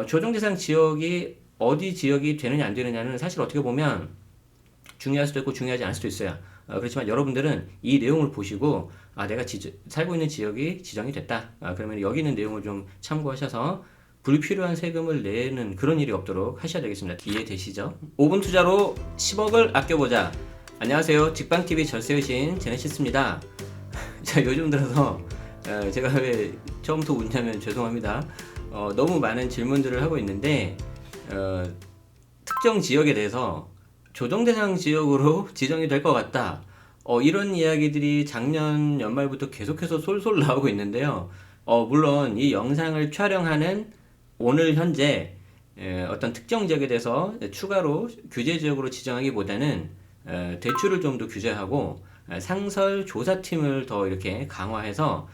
조정 대상 지역이 어디 지역이 되느냐 안 되느냐는 사실 어떻게 보면 중요할 수도 있고 중요하지 않을 수도 있어요. 그렇지만 여러분들은 이 내용을 보시고 내가 살고 있는 지역이 지정이 됐다. 그러면 여기 있는 내용을 좀 참고하셔서 불필요한 세금을 내는 그런 일이 없도록 하셔야 되겠습니다. 이해되시죠? 5분 투자로 10억을 아껴보자. 안녕하세요. 직방TV 절세의신 제네시스입니다. 자, 요즘 들어서 제가 왜 처음부터 웃냐면 죄송합니다. 너무 많은 질문들을 하고 있는데 특정 지역에 대해서 조정 대상 지역으로 지정이 될 것 같다. 이런 이야기들이 작년 연말부터 계속해서 솔솔 나오고 있는데요. 물론 이 영상을 촬영하는 오늘 현재 어떤 특정 지역에 대해서 추가로 규제 지역으로 지정하기보다는 대출을 좀 더 규제하고 상설 조사팀을 더 이렇게 강화해서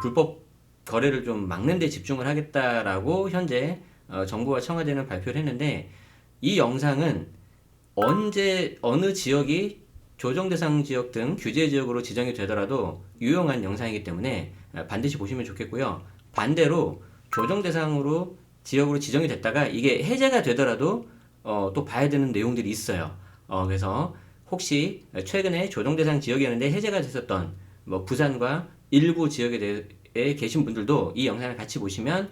불법 거래를 좀 막는 데 집중을 하겠다라고 현재 정부와 청와대는 발표를 했는데, 이 영상은 언제 어느 지역이 조정 대상 지역 등 규제 지역으로 지정이 되더라도 유용한 영상이기 때문에 반드시 보시면 좋겠고요. 반대로 조정 대상으로 지역으로 지정이 됐다가 이게 해제가 되더라도 또 봐야 되는 내용들이 있어요. 그래서 혹시 최근에 조정 대상 지역이었는데 해제가 됐었던 뭐 부산과 일부 지역에 대해 계신 분들도 이 영상을 같이 보시면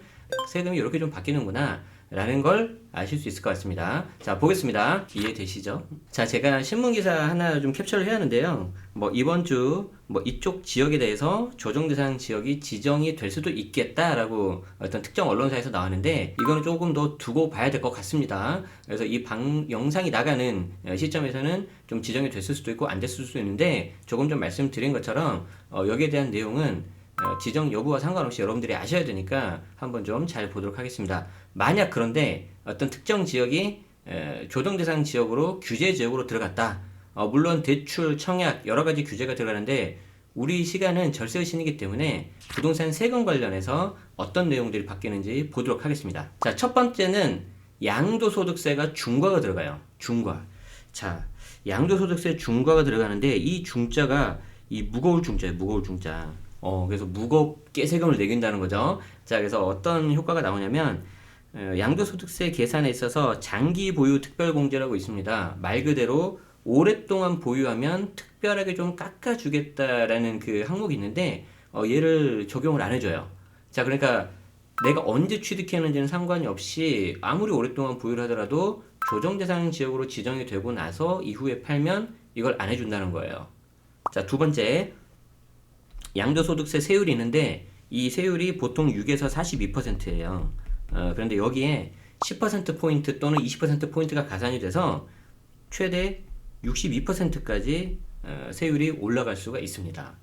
세금이 이렇게 좀 바뀌는구나 라는 걸 아실 수 있을 것 같습니다. 자, 보겠습니다. 이해되시죠? 자, 제가 신문기사 하나 좀 캡처를 해야 하는데요. 뭐 이번 주 뭐 이쪽 지역에 대해서 조정 대상 지역이 지정이 될 수도 있겠다라고 어떤 특정 언론사에서 나왔는데, 이거는 조금 더 두고 봐야 될 것 같습니다. 그래서 이 영상이 나가는 시점에서는 좀 지정이 됐을 수도 있고 안 됐을 수도 있는데, 조금 전 말씀드린 것처럼 여기에 대한 내용은 지정 여부와 상관없이 여러분들이 아셔야 되니까 한번 좀 잘 보도록 하겠습니다. 만약 그런데 어떤 특정 지역이 조정 대상 지역으로 규제 지역으로 들어갔다. 물론 대출, 청약 여러 가지 규제가 들어가는데 우리 시간은 절세의신이기 때문에 부동산 세금 관련해서 어떤 내용들이 바뀌는지 보도록 하겠습니다. 자, 첫 번째는 양도소득세가 중과가 들어가요. 중과. 자, 양도소득세 중과가 들어가는데 이 중자가 이 무거울 중자예요. 무거울 중자. 그래서 무겁게 세금을 매긴다는 거죠. 자, 그래서 어떤 효과가 나오냐면 양도소득세 계산에 있어서 장기 보유 특별공제라고 있습니다. 말 그대로 오랫동안 보유하면 특별하게 좀 깎아주겠다라는 그 항목이 있는데 얘를 적용을 안 해줘요. 자, 그러니까 내가 언제 취득했는지는 상관이 없이 아무리 오랫동안 보유를 하더라도 조정 대상 지역으로 지정이 되고 나서 이후에 팔면 이걸 안 해준다는 거예요. 자, 두 번째, 양도소득세 세율이 있는데 이 세율이 보통 6에서 42%예요. 그런데 여기에 10%포인트 또는 20%포인트가 가산이 돼서 최대 62%까지 세율이 올라갈 수가 있습니다.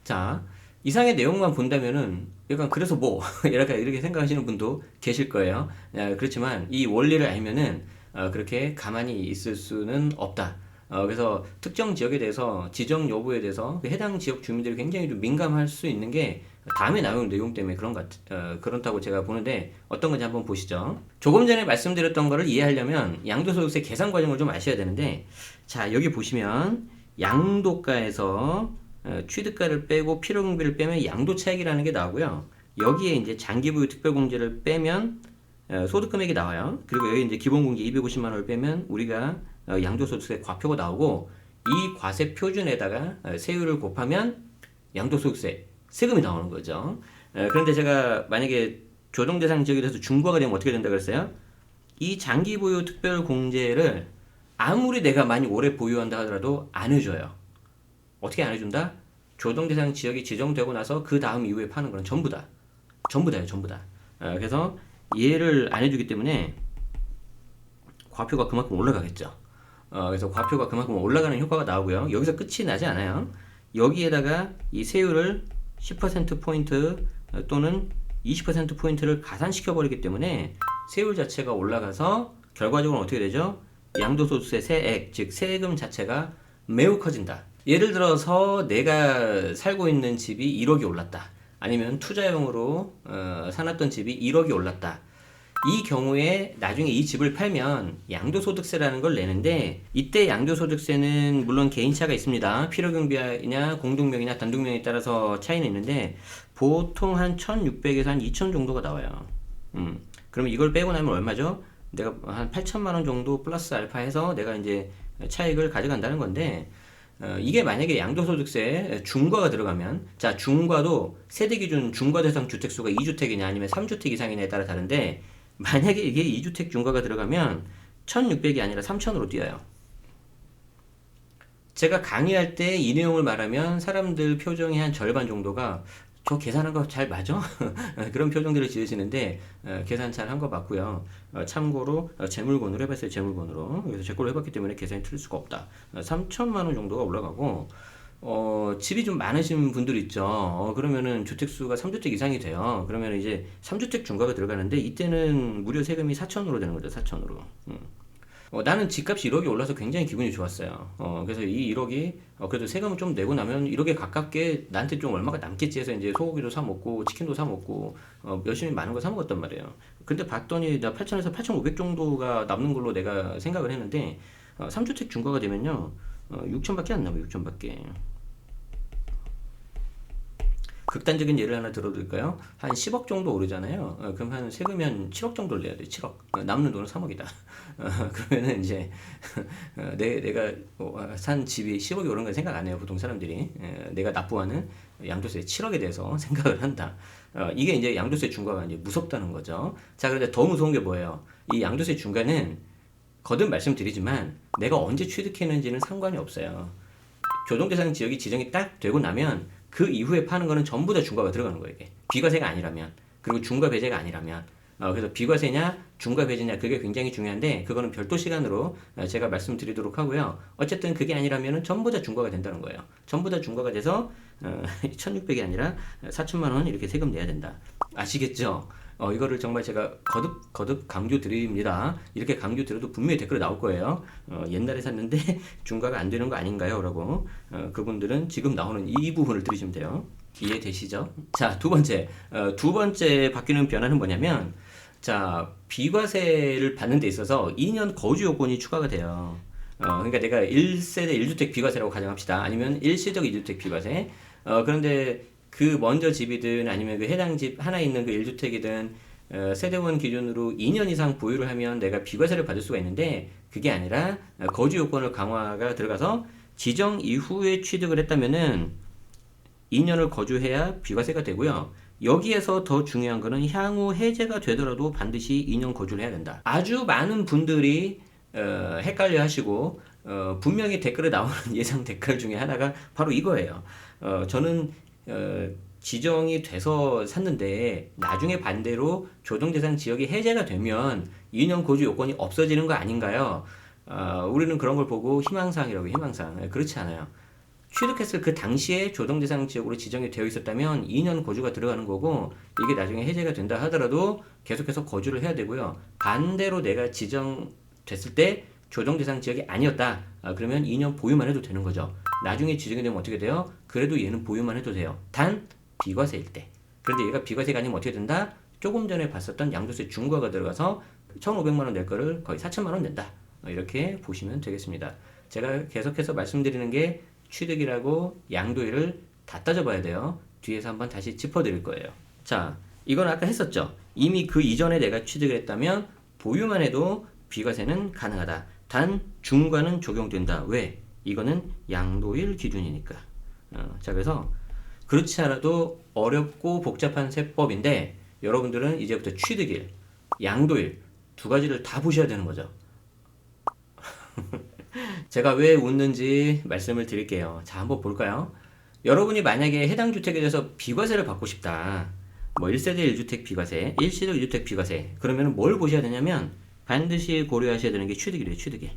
자, 이상의 내용만 본다면은 약간 그래서 뭐 이렇게 생각하시는 분도 계실 거예요. 그렇지만 이 원리를 알면은 그렇게 가만히 있을 수는 없다. 그래서 특정 지역에 대해서 지정 여부에 대해서 그 해당 지역 주민들이 굉장히 좀 민감할 수 있는 게 다음에 나오는 내용 때문에 그렇다고 제가 보는데, 어떤 건지 한번 보시죠. 조금 전에 말씀드렸던 거를 이해하려면 양도소득세 계산 과정을 좀 아셔야 되는데, 자, 여기 보시면 양도가에서 취득가를 빼고 필요경비를 빼면 양도 차익이라는 게 나오고요. 여기에 이제 장기보유 특별공제를 빼면 소득금액이 나와요. 그리고 여기 이제 기본공제 250만 원을 빼면 우리가 양도소득세 과표가 나오고, 이 과세 표준에다가 세율을 곱하면 양도소득세 세금이 나오는 거죠. 그런데 제가 만약에 조정 대상 지역에 대해서 중과가 되면 어떻게 된다 그랬어요? 이 장기 보유 특별 공제를 아무리 내가 많이 오래 보유한다 하더라도 안 해줘요. 어떻게 안 해준다? 조정 대상 지역이 지정되고 나서 그 다음 이후에 파는 거는 전부 다예요. 전부 다. 그래서 얘를 안 해주기 때문에 과표가 그만큼 올라가겠죠. 그래서 과표가 그만큼 올라가는 효과가 나오고요. 여기서 끝이 나지 않아요. 여기에다가 이 세율을 10%포인트 또는 20%포인트를 가산시켜버리기 때문에 세율 자체가 올라가서 결과적으로 어떻게 되죠? 양도소득세 세액, 즉 세금 자체가 매우 커진다. 예를 들어서 내가 살고 있는 집이 1억이 올랐다. 아니면 투자용으로 사놨던 집이 1억이 올랐다. 이 경우에 나중에 이 집을 팔면 양도소득세라는 걸 내는데, 이때 양도소득세는 물론 개인차가 있습니다. 필요경비냐 공동명의냐 단독명의에 따라서 차이는 있는데 보통 한 1,600에서 한 2,000 정도가 나와요. 그러면 이걸 빼고 나면 얼마죠? 내가 한 8천만 원 정도 플러스 알파 해서 내가 이제 차익을 가져간다는 건데, 이게 만약에 양도소득세 중과가 들어가면, 자, 중과도 세대 기준 중과 대상 주택수가 2주택이냐 아니면 3주택 이상이냐에 따라 다른데, 만약에 이게 2주택 중과가 들어가면 1600이 아니라 3000으로 뛰어요. 제가 강의할 때 이 내용을 말하면 사람들 표정의 한 절반 정도가 저 계산한 거 잘 맞아? 그런 표정들을 지으시는데, 계산 잘 한 거 맞고요. 참고로 재물권으로 해봤어요. 재물권으로. 그래서 제 걸로 해봤기 때문에 계산이 틀릴 수가 없다. 3천만 원 정도가 올라가고, 집이 좀 많으신 분들 있죠. 그러면은 주택수가 3주택 이상이 돼요. 그러면 이제 3주택 중과가 들어가는데, 이때는 무려 세금이 4천으로 되는 거죠. 4천으로. 나는 집값이 1억이 올라서 굉장히 기분이 좋았어요. 그래서 이 1억이, 그래도 세금을 좀 내고 나면 1억에 가깝게 나한테 좀 얼마가 남겠지 해서 이제 소고기도 사 먹고, 치킨도 사 먹고, 열심히 많은 거 사 먹었단 말이에요. 근데 봤더니 나 8천에서 8,500 정도가 남는 걸로 내가 생각을 했는데, 3주택 중과가 되면요, 6천밖에 안 남아요, 6천밖에. 극단적인 예를 하나 들어드릴까요? 한 10억 정도 오르잖아요. 그럼 한 세금이 한 7억 정도를 내야 돼. 7억. 남는 돈은 3억이다. 그러면은 이제 내가 산 집이 10억이 오른 건 생각 안 해요. 보통 사람들이. 내가 납부하는 양도세 7억에 대해서 생각을 한다. 이게 이제 양도세 중과가 이제 무섭다는 거죠. 자, 그런데 더 무서운 게 뭐예요? 이 양도세 중과는 거듭 말씀드리지만 내가 언제 취득했는지는 상관이 없어요. 조정대상 지역이 지정이 딱 되고 나면 그 이후에 파는 거는 전부 다 중과가 들어가는 거예요. 이게. 비과세가 아니라면, 그리고 중과 배제가 아니라면. 그래서 비과세냐 중과 배제냐 그게 굉장히 중요한데, 그거는 별도 시간으로 제가 말씀드리도록 하고요. 어쨌든 그게 아니라면 전부 다 중과가 된다는 거예요. 전부 다 중과가 돼서 1600이 아니라 4천만 원 이렇게 세금 내야 된다. 아시겠죠? 이거를 정말 제가 거듭 강조 드립니다. 이렇게 강조 드려도 분명히 댓글에 나올 거예요. 옛날에 샀는데 중과가 안 되는 거 아닌가요? 라고. 그분들은 지금 나오는 이 부분을 들으시면 돼요. 이해되시죠? 자, 두 번째 바뀌는 변화는 뭐냐면, 자, 비과세를 받는 데 있어서 2년 거주 요건이 추가가 돼요. 그러니까 내가 1세대 1주택 비과세라고 가정합시다. 아니면 일시적 2주택 비과세. 그런데 그 먼저 집이든 아니면 그 해당 집 하나 있는 그 1주택이든 세대원 기준으로 2년 이상 보유를 하면 내가 비과세를 받을 수가 있는데, 그게 아니라 거주 요건을 강화가 들어가서 지정 이후에 취득을 했다면은 2년을 거주해야 비과세가 되고요. 여기에서 더 중요한 거는 향후 해제가 되더라도 반드시 2년 거주를 해야 된다. 아주 많은 분들이 헷갈려 하시고, 분명히 댓글에 나오는 예상 댓글 중에 하나가 바로 이거예요. 저는 지정이 돼서 샀는데 나중에 반대로 조정대상 지역이 해제가 되면 2년 거주 요건이 없어지는 거 아닌가요? 우리는 그런 걸 보고 희망사항이라고 해요. 희망사항. 그렇지 않아요. 취득했을 그 당시에 조정대상 지역으로 지정이 되어 있었다면 2년 거주가 들어가는 거고, 이게 나중에 해제가 된다 하더라도 계속해서 거주를 해야 되고요. 반대로 내가 지정됐을 때 조정대상 지역이 아니었다. 그러면 2년 보유만 해도 되는 거죠. 나중에 지정이 되면 어떻게 돼요? 그래도 얘는 보유만 해도 돼요. 단 비과세일 때. 그런데 얘가 비과세가 아니면 어떻게 된다? 조금 전에 봤었던 양도세 중과가 들어가서 1,500만 원 낼 거를 거의 4천만 원 낸다. 이렇게 보시면 되겠습니다. 제가 계속해서 말씀드리는 게 취득이라고 양도일을 다 따져봐야 돼요. 뒤에서 한번 다시 짚어드릴 거예요. 자, 이건 아까 했었죠. 이미 그 이전에 내가 취득을 했다면 보유만 해도 비과세는 가능하다. 단 중과는 적용된다. 왜? 이거는 양도일 기준이니까. 자, 그래서 그렇지 않아도 어렵고 복잡한 세법인데, 여러분들은 이제부터 취득일, 양도일 두 가지를 다 보셔야 되는 거죠. 제가 왜 웃는지 말씀을 드릴게요. 자, 한번 볼까요? 여러분이 만약에 해당 주택에 대해서 비과세를 받고 싶다. 뭐 1세대 1주택 비과세, 일시적 2주택 비과세. 그러면 뭘 보셔야 되냐면 반드시 고려하셔야 되는 게 취득일이에요. 취득일.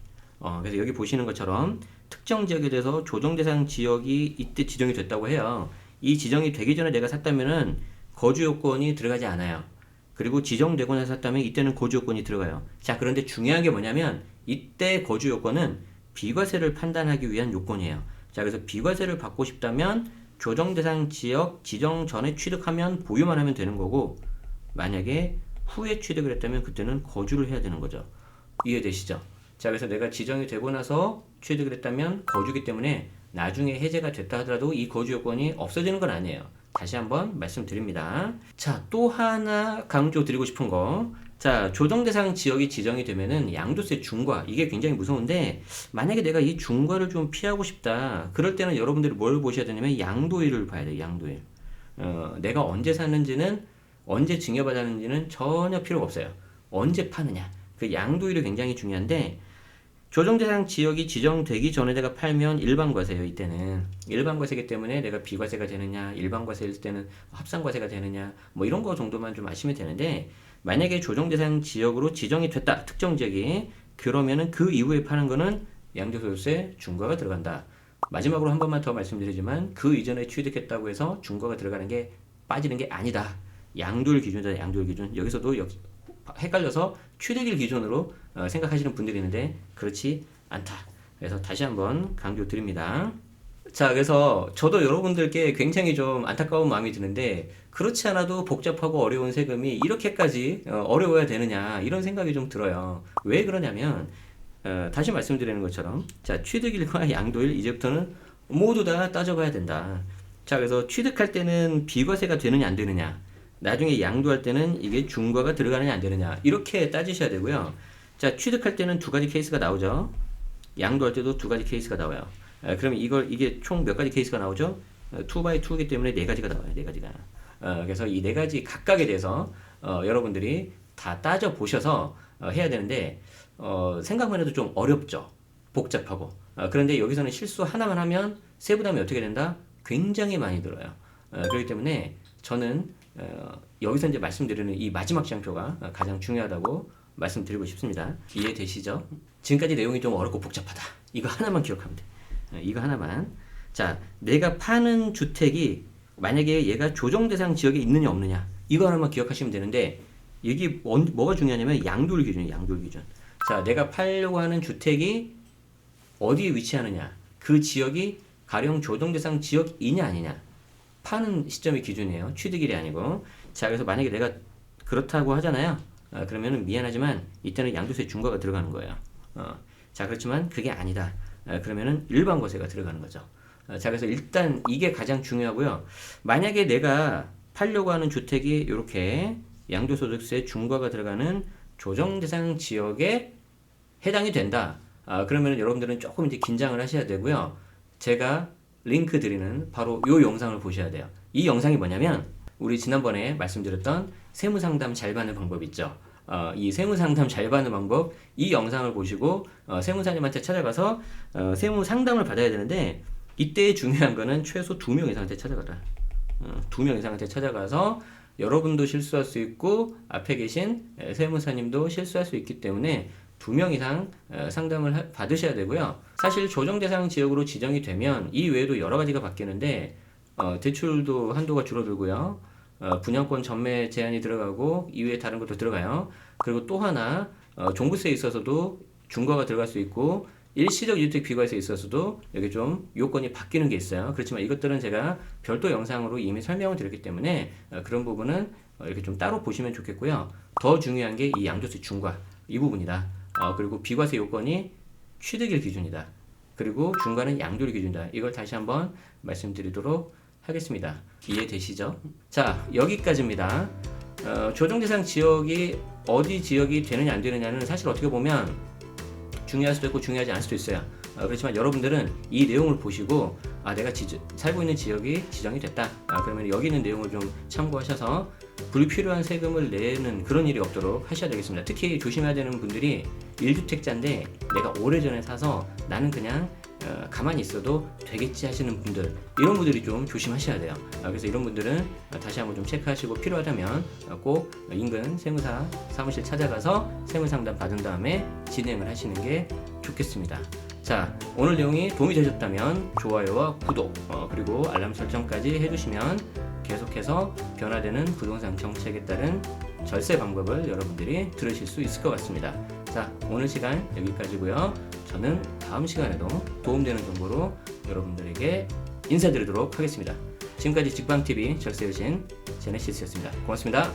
그래서 여기 보시는 것처럼 특정 지역에 대해서 조정대상 지역이 이때 지정이 됐다고 해요. 이 지정이 되기 전에 내가 샀다면은 거주 요건이 들어가지 않아요. 그리고 지정되고 나서 샀다면 이때는 거주 요건이 들어가요. 자, 그런데 중요한 게 뭐냐면 이때 거주 요건은 비과세를 판단하기 위한 요건이에요. 자, 그래서 비과세를 받고 싶다면 조정대상 지역 지정 전에 취득하면 보유만 하면 되는 거고, 만약에 후에 취득을 했다면 그때는 거주를 해야 되는 거죠. 이해되시죠? 자, 그래서 내가 지정이 되고 나서 취득을 했다면 거주기 때문에 나중에 해제가 됐다 하더라도 이 거주 요건이 없어지는 건 아니에요. 다시 한번 말씀드립니다. 자, 또 하나 강조 드리고 싶은 거, 자, 조정 대상 지역이 지정이 되면은 양도세 중과 이게 굉장히 무서운데 만약에 내가 이 중과를 좀 피하고 싶다. 그럴 때는 여러분들이 뭘 보셔야 되냐면 양도일을 봐야 돼요. 양도일. 내가 언제 샀는지는 언제 증여받았는지는 전혀 필요가 없어요. 언제 파느냐. 그 양도일이 굉장히 중요한데 조정 대상 지역이 지정되기 전에 내가 팔면 일반과세예요. 이때는 일반과세이기 때문에 내가 비과세가 되느냐, 일반과세일 때는 합산과세가 되느냐, 뭐 이런 거 정도만 좀 아시면 되는데 만약에 조정 대상 지역으로 지정이 됐다, 특정 지역이 그러면은 그 이후에 파는 거는 양도소득세 중과가 들어간다. 마지막으로 한 번만 더 말씀드리지만 그 이전에 취득했다고 해서 중과가 들어가는 게 빠지는 게 아니다. 양도일 기준이다. 양도일 기준. 여기서도 헷갈려서 취득일 기준으로 생각하시는 분들이 있는데 그렇지 않다. 그래서 다시 한번 강조 드립니다. 자, 그래서 저도 여러분들께 굉장히 좀 안타까운 마음이 드는데 그렇지 않아도 복잡하고 어려운 세금이 이렇게까지 어려워야 되느냐 이런 생각이 좀 들어요. 왜 그러냐면 다시 말씀드리는 것처럼 자, 취득일과 양도일 이제부터는 모두 다 따져봐야 된다. 자, 그래서 취득할 때는 비과세가 되느냐 안 되느냐, 나중에 양도할 때는 이게 중과가 들어가느냐 안 되느냐 이렇게 따지셔야 되고요. 자, 취득할 때는 두 가지 케이스가 나오죠. 양도할 때도 두 가지 케이스가 나와요. 그러면 이게 총 몇 가지 케이스가 나오죠? 2x2이기 때문에 네 가지가 나와요. 네 가지가. 그래서 이 네 가지 각각에 대해서 여러분들이 다 따져 보셔서 해야 되는데 생각만 해도 좀 어렵죠. 복잡하고. 그런데 여기서는 실수 하나만 하면 세부담이 어떻게 된다? 굉장히 많이 들어요. 그렇기 때문에 저는 여기서 이제 말씀드리는 이 마지막 시장표가 가장 중요하다고 말씀드리고 싶습니다. 이해되시죠? 지금까지 내용이 좀 어렵고 복잡하다. 이거 하나만 기억하면 돼. 이거 하나만. 자, 내가 파는 주택이 만약에 얘가 조정 대상 지역에 있느냐 없느냐 이거 하나만 기억하시면 되는데 이게 뭐가 중요하냐면 양도일 기준이에요. 양도일 기준. 자, 내가 팔려고 하는 주택이 어디에 위치하느냐, 그 지역이 가령 조정 대상 지역이냐 아니냐 파는 시점이 기준이에요. 취득일이 아니고. 자, 그래서 만약에 내가 그렇다고 하잖아요. 그러면은 미안하지만 이때는 양도세 중과가 들어가는 거예요. 자, 그렇지만 그게 아니다. 그러면은 일반과세가 들어가는 거죠. 자, 그래서 일단 이게 가장 중요하고요. 만약에 내가 팔려고 하는 주택이 이렇게 양도소득세 중과가 들어가는 조정대상 지역에 해당이 된다. 그러면 여러분들은 조금 이제 긴장을 하셔야 되고요. 제가 링크 드리는 바로 이 영상을 보셔야 돼요. 이 영상이 뭐냐면 우리 지난번에 말씀드렸던 세무상담 잘 받는 방법 있죠. 이 세무상담 잘 받는 방법 이 영상을 보시고 세무사님한테 찾아가서 세무상담을 받아야 되는데 이때 중요한 거는 최소 2명 이상한테 찾아가라. 2명 이상한테 찾아가서 여러분도 실수할 수 있고 앞에 계신 세무사님도 실수할 수 있기 때문에 2명 이상 상담을 받으셔야 되고요. 사실 조정 대상 지역으로 지정이 되면 이 외에도 여러 가지가 바뀌는데 대출도 한도가 줄어들고요. 분양권 전매 제한이 들어가고 이외에 다른 것도 들어가요. 그리고 또 하나 종부세에 있어서도 중과가 들어갈 수 있고 일시적 이주택 비과세에 있어서도 여기 좀 요건이 바뀌는 게 있어요. 그렇지만 이것들은 제가 별도 영상으로 이미 설명을 드렸기 때문에 그런 부분은 이렇게 좀 따로 보시면 좋겠고요. 더 중요한 게 이 양도세 중과 이 부분이다. 그리고 비과세 요건이 취득일 기준이다. 그리고 중과는 양도일 기준이다. 이걸 다시 한번 말씀드리도록 하겠습니다. 이해되시죠? 자, 여기까지입니다. 조정대상 지역이 어디 지역이 되느냐 안 되느냐는 사실 어떻게 보면 중요할 수도 있고 중요하지 않을 수도 있어요. 그렇지만 여러분들은 이 내용을 보시고 내가 살고 있는 지역이 지정이 됐다. 그러면 여기 있는 내용을 좀 참고하셔서 불필요한 세금을 내는 그런 일이 없도록 하셔야 되겠습니다. 특히 조심해야 되는 분들이 1주택자인데 내가 오래전에 사서 나는 그냥 가만히 있어도 되겠지 하시는 분들, 이런 분들이 좀 조심하셔야 돼요. 그래서 이런 분들은 다시 한번 좀 체크하시고 필요하다면 꼭 인근 세무사 사무실 찾아가서 세무상담 받은 다음에 진행을 하시는 게 좋겠습니다. 자, 오늘 내용이 도움이 되셨다면 좋아요와 구독 그리고 알람 설정까지 해주시면 계속해서 변화되는 부동산 정책에 따른 절세 방법을 여러분들이 들으실 수 있을 것 같습니다. 자, 오늘 시간 여기까지고요. 저는 다음 시간에도 도움되는 정보로 여러분들에게 인사드리도록 하겠습니다. 지금까지 직방TV 절세여신 제네시스였습니다. 고맙습니다.